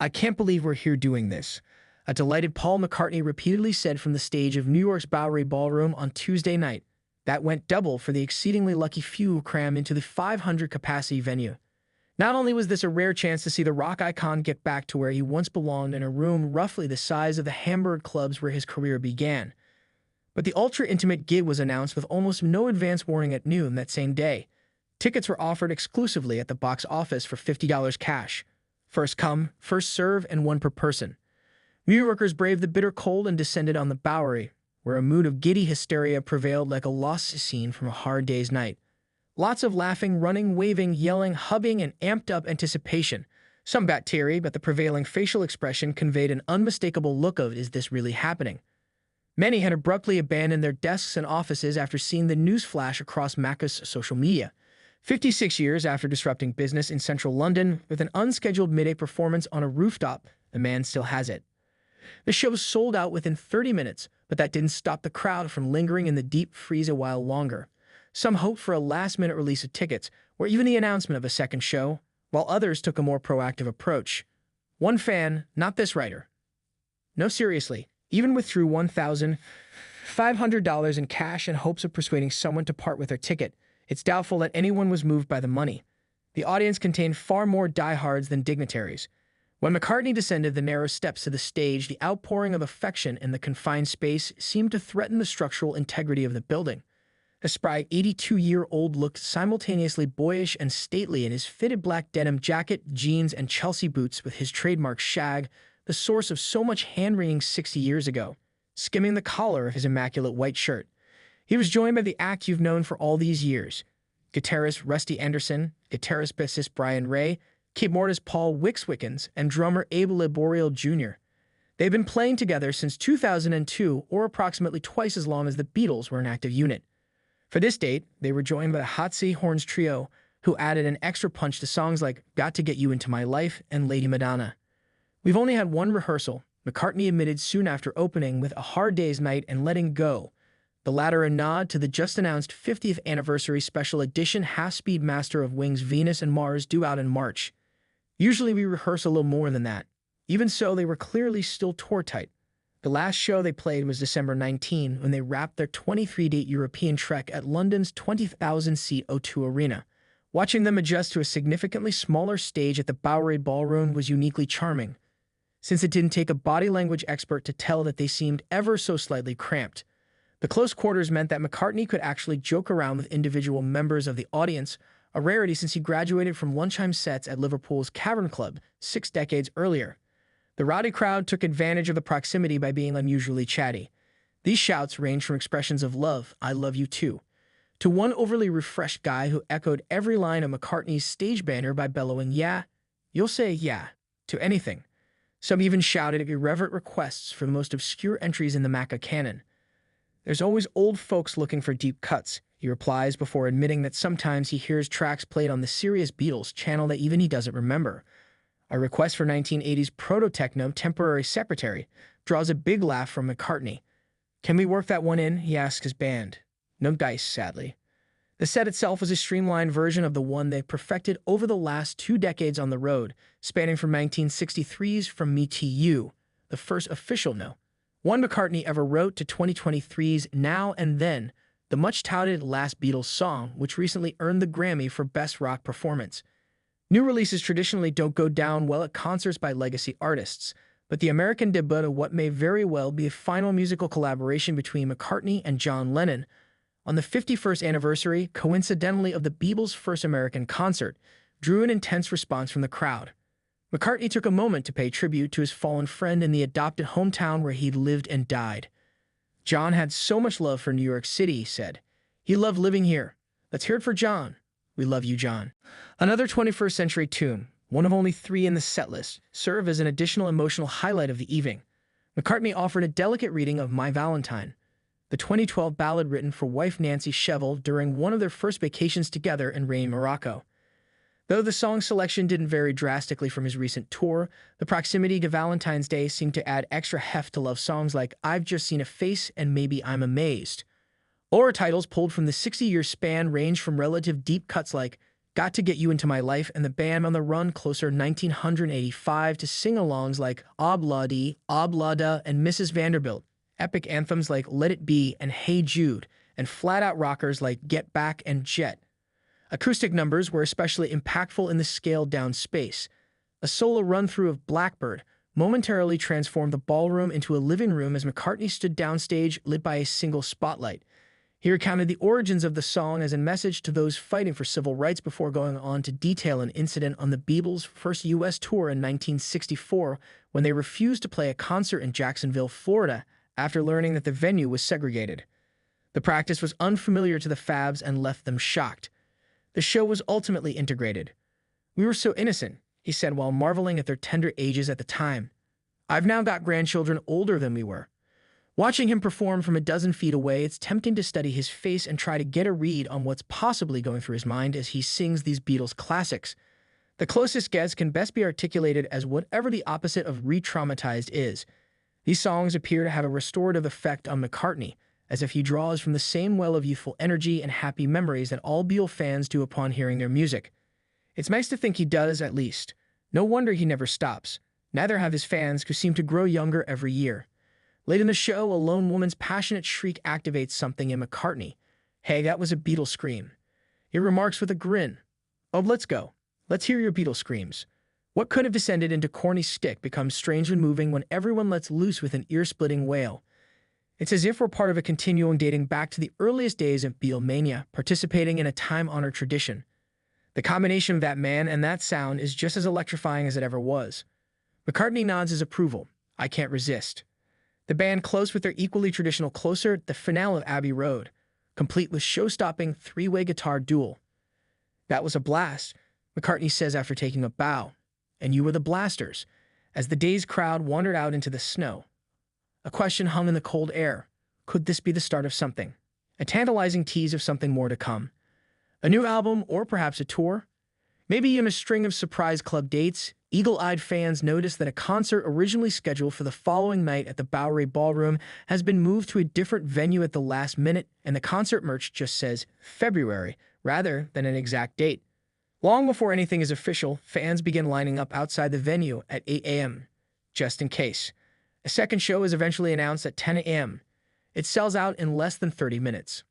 "I can't believe we're here doing this," a delighted Paul McCartney repeatedly said from the stage of New York's Bowery Ballroom on Tuesday night. That went double for the exceedingly lucky few who crammed into the 500-capacity venue. Not only was this a rare chance to see the rock icon get back to where he once belonged in a room roughly the size of the Hamburg clubs where his career began, but the ultra-intimate gig was announced with almost no advance warning at noon that same day. Tickets were offered exclusively at the box office for $50 cash. First come, first serve, and one per person. New Yorkers braved the bitter cold and descended on the Bowery, where a mood of giddy hysteria prevailed like a lost scene from a hard day's night. Lots of laughing, running, waving, yelling, hubbing, and amped-up anticipation. Some got teary, but the prevailing facial expression conveyed an unmistakable look of, "Is this really happening?" Many had abruptly abandoned their desks and offices after seeing the news flash across Macca's social media. 56 years after disrupting business in central London with an unscheduled midday performance on a rooftop, the man still has it. The show sold out within 30 minutes, but that didn't stop the crowd from lingering in the deep freeze a while longer. Some hoped for a last-minute release of tickets, or even the announcement of a second show, while others took a more proactive approach. One fan, not this writer. "No, seriously, even withdrew $1,500 in cash in hopes of persuading someone to part with their ticket. It's doubtful that anyone was moved by the money. The audience contained far more diehards than dignitaries. When McCartney descended the narrow steps to the stage, the outpouring of affection in the confined space seemed to threaten the structural integrity of the building. The spry 82-year-old looked simultaneously boyish and stately in his fitted black denim jacket, jeans, and Chelsea boots with his trademark shag, the source of so much hand-wringing 60 years ago, skimming the collar of his immaculate white shirt. He was joined by the act you've known for all these years: guitarist Rusty Anderson, guitarist bassist Brian Ray, keyboardist Paul Wickens, and drummer Abe Laboriel Jr. They've been playing together since 2002, or approximately twice as long as the Beatles were an active unit. For this date, they were joined by the Hotsy Horns Trio, who added an extra punch to songs like "Got to Get You Into My Life" and "Lady Madonna." "We've only had one rehearsal," McCartney admitted soon after opening with "A Hard Day's Night" and "Letting Go," the latter a nod to the just-announced 50th anniversary special edition half-speed Master of Wings Venus and Mars due out in March. "Usually we rehearse a little more than that." Even so, they were clearly still tour-tight. The last show they played was December 19, when they wrapped their 23-date European trek at London's 20,000-seat O2 Arena. Watching them adjust to a significantly smaller stage at the Bowery Ballroom was uniquely charming, since it didn't take a body language expert to tell that they seemed ever so slightly cramped. The close quarters meant that McCartney could actually joke around with individual members of the audience, a rarity since he graduated from lunchtime sets at Liverpool's Cavern Club 6 decades earlier. The rowdy crowd took advantage of the proximity by being unusually chatty. These shouts ranged from expressions of love, "I love you too," to one overly refreshed guy who echoed every line of McCartney's stage banner by bellowing, "Yeah, you'll say yeah to anything." Some even shouted irreverent requests for the most obscure entries in the Macca canon. "There's always old folks looking for deep cuts," he replies before admitting that sometimes he hears tracks played on the Sirius Beatles channel that even he doesn't remember. A request for 1980s proto-techno Temporary Secretary draws a big laugh from McCartney. "Can we work that one in?" he asks his band. No dice, sadly. The set itself was a streamlined version of the one they've perfected over the last 2 decades on the road, spanning from 1963's From Me to You, the first official No. 1 McCartney ever wrote, to 2023's Now and Then, the much-touted Last Beatles song, which recently earned the Grammy for Best Rock Performance. New releases traditionally don't go down well at concerts by legacy artists, but the American debut of what may very well be a final musical collaboration between McCartney and John Lennon on the 51st anniversary, coincidentally, of the Beatles' first American concert, drew an intense response from the crowd. McCartney took a moment to pay tribute to his fallen friend in the adopted hometown where he'd lived and died. "John had so much love for New York City," he said. "He loved living here. Let's hear it for John. We love you, John." Another 21st century tune, one of only 3 in the setlist, served as an additional emotional highlight of the evening. McCartney offered a delicate reading of My Valentine, the 2012 ballad written for wife Nancy Shevell during one of their first vacations together in rainy Morocco. Though the song selection didn't vary drastically from his recent tour, the proximity to Valentine's Day seemed to add extra heft to love songs like I've Just Seen a Face and Maybe I'm Amazed. Or titles pulled from the 60-year span range from relative deep cuts like Got to Get You Into My Life, and the band on the run closer 1985 to sing-alongs like Obladi, Oblada, and Mrs. Vanderbilt, epic anthems like Let It Be and Hey Jude, and flat-out rockers like Get Back and Jet. Acoustic numbers were especially impactful in the scaled-down space. A solo run-through of Blackbird momentarily transformed the ballroom into a living room as McCartney stood downstage lit by a single spotlight. He recounted the origins of the song as a message to those fighting for civil rights before going on to detail an incident on the Beatles' first U.S. tour in 1964 when they refused to play a concert in Jacksonville, Florida, after learning that the venue was segregated. The practice was unfamiliar to the Fabs and left them shocked. The show was ultimately integrated. "We were so innocent," he said while marveling at their tender ages at the time. "I've now got grandchildren older than we were. Watching him perform from a dozen feet away, it's tempting to study his face and try to get a read on what's possibly going through his mind as he sings these Beatles classics. The closest guess can best be articulated as whatever the opposite of re-traumatized is. These songs appear to have a restorative effect on McCartney, as if he draws from the same well of youthful energy and happy memories that all Beatle fans do upon hearing their music. It's nice to think he does, at least. No wonder he never stops. Neither have his fans, who seem to grow younger every year." Late in the show, a lone woman's passionate shriek activates something in McCartney. "Hey, that was a Beatle scream." He remarks with a grin, "Oh, let's go. Let's hear your Beatle screams." What could have descended into corny stick becomes strangely moving when everyone lets loose with an ear-splitting wail. It's as if we're part of a continuum dating back to the earliest days of Beatlemania, participating in a time-honored tradition. The combination of that man and that sound is just as electrifying as it ever was. McCartney nods his approval. "I can't resist." The band closed with their equally traditional closer, the finale of Abbey Road, complete with show-stopping three-way guitar duel. "That was a blast," McCartney says after taking a bow. "And you were the blasters," as the dazed crowd wandered out into the snow. A question hung in the cold air. Could this be the start of something? A tantalizing tease of something more to come? A new album, or perhaps a tour? Maybe even a string of surprise club dates? Eagle-eyed fans notice that a concert originally scheduled for the following night at the Bowery Ballroom has been moved to a different venue at the last minute, and the concert merch just says February rather than an exact date. Long before anything is official, fans begin lining up outside the venue at 8 a.m., just in case. A second show is eventually announced at 10 a.m. It sells out in less than 30 minutes.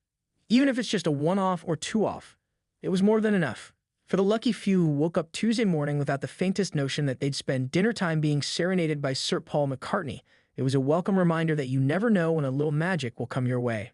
Even if it's just a one-off or two-off, it was more than enough. For the lucky few who woke up Tuesday morning without the faintest notion that they'd spend dinner time being serenaded by Sir Paul McCartney, it was a welcome reminder that you never know when a little magic will come your way.